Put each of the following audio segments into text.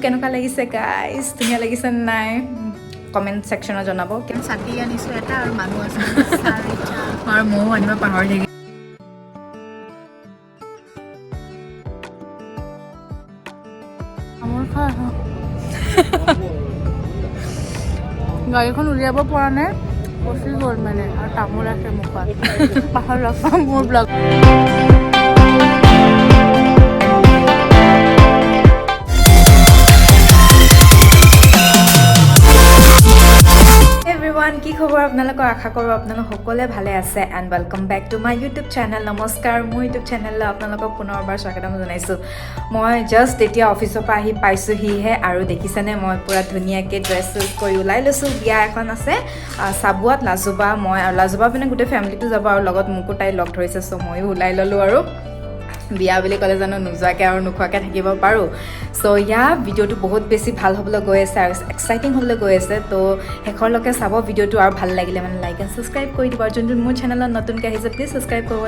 কেনেকুৱা লাগিছে গাইজ, ধুনীয়া লাগিছে নাই কমেণ্ট ছেকশ্যনত জনাব। ছাতি আনিছোঁ এটা আৰু মানুহ আছে আৰু ময়ো আনিব পাহৰি থাকিলোঁ। গাড়ীখন উলিয়াব পৰা নাই, ফচি গ'ল মানে, আৰু তামোল আছে মুখত। পাহৰ লগ পাম মোৰ ব্লগ। কি খবৰ আপোনালোকৰ, আশা কৰোঁ আপোনালোক সকলোৱে ভালে আছে। And welcome back to my YouTube channel. নমস্কাৰ, মোৰ ইউটিউব চেনেললৈ আপোনালোকক পুনৰবাৰ স্বাগতম জনাইছোঁ। মই জাষ্ট এতিয়া অফিচৰ পৰা আহি পাইছোঁহিহে, আৰু দেখিছেনে মই পূৰা ধুনীয়াকৈ ড্ৰেছ চেছ কৰি ওলাই লৈছোঁ। বিয়া এখন আছে চাবুৱাত, লাজোবা মই, আৰু লাজোবা মানে গোটেই ফেমিলিটো যাব, আৰু লগত মোকো তাই লগ ধৰিছে। চ' ময়ো ওলাই ল'লোঁ, আৰু বিয়া বুলি ক'লে জানো নোযোৱাকৈ আৰু নোখোৱাকৈ থাকিব পাৰোঁ। চ' ভিডিঅ'টো বহুত বেছি ভাল হ'বলৈ গৈ আছে আৰু এক্সাইটিং হ'বলৈ গৈ আছে। তো শেষৰলৈকে চাব ভিডিঅ'টো, আৰু ভাল লাগিলে মানে লাইক এণ্ড ছাবস্ক্ৰাইব কৰি দিব। আৰু যোনটো মোৰ চেনেলত নতুনকৈ আহিছে প্লিজ ছাবস্ক্ৰাইব কৰিব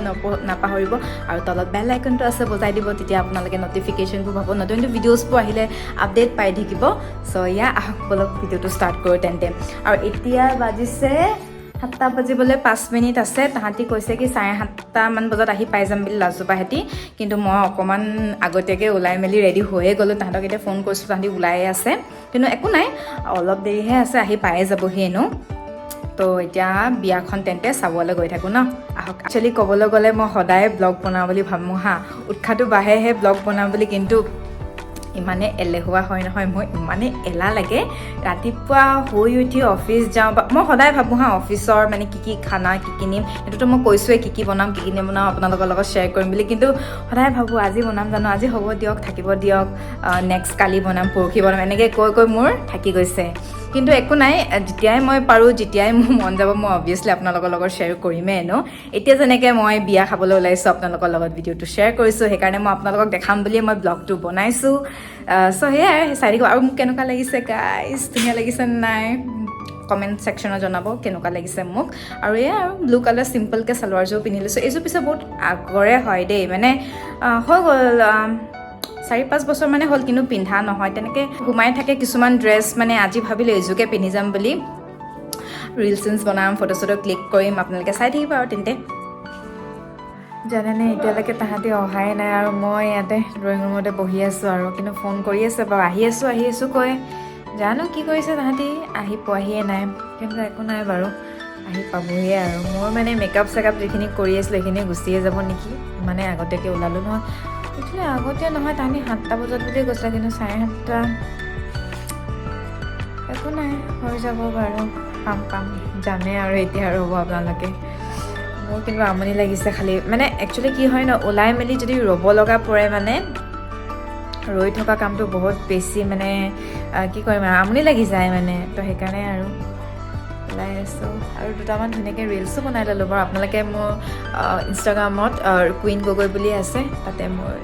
নাপাহৰিব, আৰু তলত বেল আইকনটো আছে বজাই দিব, তেতিয়া আপোনালোকে নটিফিকেশ্যনবোৰ পাব, নতুন নতুন ভিডিঅ'জবোৰ আহিলে আপডেট পাই থাকিব। চ' আহক বলক ভিডিঅ'টো ষ্টাৰ্ট কৰোঁ তেন্তে। আৰু এতিয়া বাজিছে 7টা বাজিবলৈ 5 মিনিট আছে। তাহাঁতি কৈছে কি 7:30মান বজাত আহি পাই যাম বুলি লাজোপাহেঁতি, কিন্তু মই অকণমান আগতীয়াকৈ ওলাই মেলি ৰেডি হৈয়ে গ'লোঁ। তাহাঁতক এতিয়া ফোন কৰিছোঁ, তাহাঁতি ওলায়ে আছে, কিন্তু একো নাই, অলপ দেৰিহে আছে, আহি পায়ে যাবহি এনেও। তো এতিয়া বিয়াখন তেন্তে চাবলৈ গৈ থাকোঁ ন, আহক। একচুৱেলি ক'বলৈ গ'লে মই সদায় ব্লগ বনাওঁ বুলি ভাবোঁ হা, উৎসাহটো বাঢ়েহে ব্লগ বনাওঁ বুলি, কিন্তু ইমানে এলেহুৱা হয় নহয়, মই ইমানে এলাহ লাগে। ৰাতিপুৱা শুই উঠি অফিচ যাওঁ, বা মই সদায় ভাবোঁ হা অফিচৰ মানে কি খানা কি নিম, সেইটোতো মই কৈছোঁৱেই কি বনাম কি নবনাওঁ আপোনালোকৰ লগত শ্বেয়াৰ কৰিম বুলি, কিন্তু সদায় ভাবোঁ আজি বনাম জানো, আজি হ'ব দিয়ক, থাকিব দিয়ক, নেক্সট কালি বনাম, পৰহি বনাম, এনেকৈ কৈ মোৰ থাকি গৈছে। কিন্তু একো নাই, যেতিয়াই মই পাৰোঁ, যেতিয়াই মোৰ মন যাব, মই অবভিয়াছলি আপোনালোকৰ লগত শ্বেয়াৰ কৰিমেই এনেও। এতিয়া যেনেকৈ মই বিয়া খাবলৈ ওলাইছোঁ, আপোনালোকৰ লগত ভিডিঅ'টো শ্বেয়াৰ কৰিছোঁ, সেইকাৰণে মই আপোনালোকক দেখাম বুলিয়ে মই ব্লগটো বনাইছোঁ। চ' সেয়াই চাই থাকিব। আৰু মোক কেনেকুৱা লাগিছে গাইজ, ধুনীয়া লাগিছে নাই কমেণ্ট ছেকশ্যনত জনাব কেনেকুৱা লাগিছে মোক। আৰু আৰু ব্লু কালাৰ চিম্পলকৈ চালৱাৰযোৰ পিন্ধি লৈছোঁ। এইযোৰ পিছে বহুত আগৰে হয় দেই, মানে হৈ গ'ল 4-5 বছৰ মানে হ'ল, কিন্তু পিন্ধা নহয়, তেনেকৈ সোমাই থাকে কিছুমান ড্ৰেছ। মানে আজি ভাবিলোঁ এইযোৰকে পিন্ধি যাম বুলি, ৰিলচ চিলচ বনাম, ফটো চটো ক্লিক কৰিম, আপোনালোকে চাই থাকিব আৰু তেন্তে। জানেনে এতিয়ালৈকে তাহাঁতি অহাই নাই, আৰু মই ইয়াতে ড্ৰয়িং ৰুমতে বহি আছোঁ, আৰু কিন্তু ফোন কৰি আছে বাৰু, আহি আছোঁ কৈ, জানো কি কৰিছে তাহাঁতি, আহি পোৱাহিয়ে নাই, কিন্তু একো নাই বাৰু, আহি পাবহিয়ে। আৰু মোৰ মানে মেকআপ চেকআপ যিখিনি কৰি আছিলোঁ সেইখিনি গুচিয়ে যাব নেকি, মানে আগতীয়াকৈ ওলালোঁ নহয়। একচুৱেলি আগতীয়া নহয়, তাহাঁতি 7টা বজাত বুলিয়ে কৈছিলে, কিন্তু 7:30। একো নাই, হৈ যাব বাৰু, পাম জানে আৰু এতিয়া আৰু হ'ব আপোনালোকে। মোৰ কিন্তু আমনি লাগিছে খালি, মানে একচুৱেলি কি হয় ন, ওলাই মেলি যদি ৰ'ব লগা পৰে, মানে ৰৈ থকা কামটো বহুত বেছি মানে কি কৰিম আৰু আমনি লাগি যায় মানে। তো সেইকাৰণে আৰু ওলাই আছোঁ, আৰু দুটামান ধুনীয়াকৈ ৰিলচো বনাই ল'লোঁ বাৰু। আপোনালোকে মোৰ ইনষ্টাগ্ৰামত কুইন গগৈ বুলি আছে, তাতে মোৰ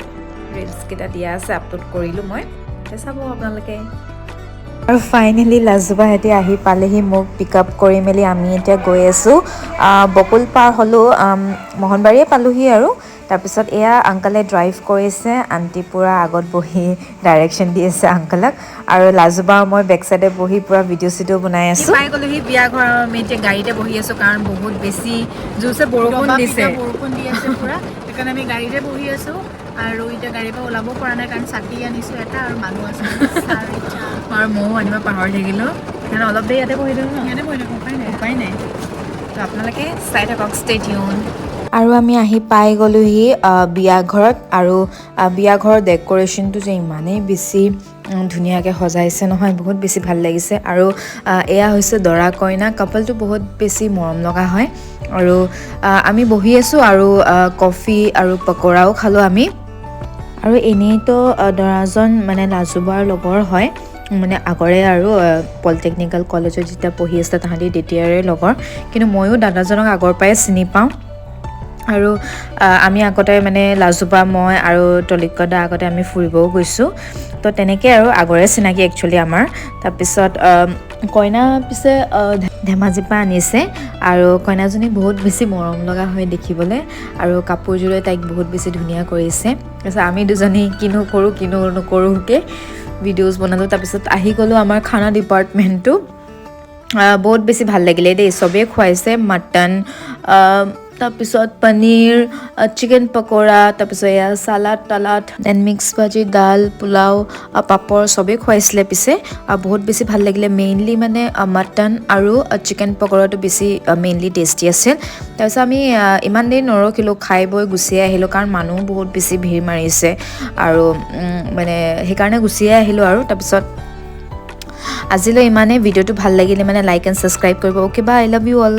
ৰিলচকেইটা দিয়া আছে, আপলোড কৰিলোঁ মই, তাতে চাব আপোনালোকে। আৰু ফাইনেলি লাজোবাহেঁতি আহি পালেহি, মোক পিক আপ কৰি মেলি আমি এতিয়া গৈ আছোঁ। বকুল পাৰ হ'লোঁ, মোহনবাৰীয়ে পালোহি। আৰু তাৰপিছত এয়া আংকলে ড্ৰাইভ কৰিছে, আণ্টি পূৰা আগত বহি ডাইৰেকশ্যন দি আছে আংকলক, আৰু লাজোবা মই বেক চাইডে বহি পূৰা ভিডিঅ' চিডিঅ' বনাই আছোঁ। পাই গ'লোহি বিয়া ঘৰ, আৰু আমি এতিয়া গাড়ীতে বহি আছোঁ, কাৰণ বহুত বেছি জোৰছে বৰষুণ দি আছে পূৰা, সেইকাৰণে আমি গাড়ীতে বহি আছোঁ। আৰু এতিয়া গাড়ীৰ পৰা ওলাব পৰা নাই, কাৰণ ছাতি আনিছোঁ এটা, আৰু মানুহ আছে আৰু ময়ো আনিব পাহৰি থাকিলোঁ, সেইকাৰণে অলপ দেৰি ইয়াতে বহি দিলোঁ ন, ইয়াতে বহি থাকোঁ, উপায় নাই। তো আপোনালোকে চাই থাকক, ষ্টে টিউন। আৰু আমি আহি পাই গ'লোহি বিয়া ঘৰত, আৰু বিয়া ঘৰৰ ডেক'ৰেশ্যনটো যে ইমানেই বেছি ধুনীয়াকৈ সজাইছে নহয়, বহুত বেছি ভাল লাগিছে। আৰু এয়া হৈছে দৰা কইনা, কাপলটো বহুত বেছি মৰম লগা হয়। আৰু আমি বহি আছোঁ, আৰু কফি আৰু পকৰাও খালোঁ আমি। আৰু এনেইতো দৰাজন মানে লাজোবাৰ লগৰ হয়, মানে আগৰে, আৰু পলিটেকনিকেল কলেজত যেতিয়া পঢ়ি আছিলে তাহাঁতি তেতিয়াৰে লগৰ, কিন্তু ময়ো দাদাজনক আগৰ পৰাই চিনি পাওঁ। আৰু আমি আগতে মানে লাজোবা, মই আৰু তলিকদা আগতে আমি ফুৰিবও গৈছোঁ, তো তেনেকৈ আৰু আগৰে চিনাকি একচুৱেলি আমাৰ। তাৰপিছত কইনা পিছে ধেমাজিৰ পৰা আনিছে, আৰু কইনাজনী বহুত বেছি মৰম লগা হয় দেখিবলৈ, আৰু কাপোৰযোৰে তাইক বহুত বেছি ধুনীয়া কৰিছে। তাৰপিছত আমি দুজনী কিনো কৰোঁ কিনো নকৰোঁকৈ ভিডিঅ'জ বনালোঁ তাৰপিছত আহি গ'লোঁ আমাৰ খানা ডিপাৰ্টমেণ্টটো বহুত বেছি ভাল লাগিলে দেই চবেই খুৱাইছে মাটন তাৰপিছত পনীৰ চিকেন পকৰা তাৰপিছত এয়া চালাড টালাড দেন মিক্স ভাজি দাল পোলাও পাপৰ চবেই খুৱাইছিলে পিছে বহুত বেছি ভাল লাগিলে মেইনলি মানে মাটন আৰু চিকেন পকৰাটো বেছি মেইনলি টেষ্টি আছিল তাৰপিছত আমি ইমান দেৰি নৰখিলোঁ খাই বৈ গুচিয়ে আহিলোঁ কাৰণ মানুহ বহুত বেছি ভিৰ মাৰিছে আৰু মানে সেইকাৰণে গুচিয়ে আহিলোঁ আৰু তাৰপিছত আজিলৈ ইমানে ভিডিঅ'টো ভাল লাগিলে মানে লাইক এণ্ড ছাবস্ক্ৰাইব কৰিব okay bye I love you all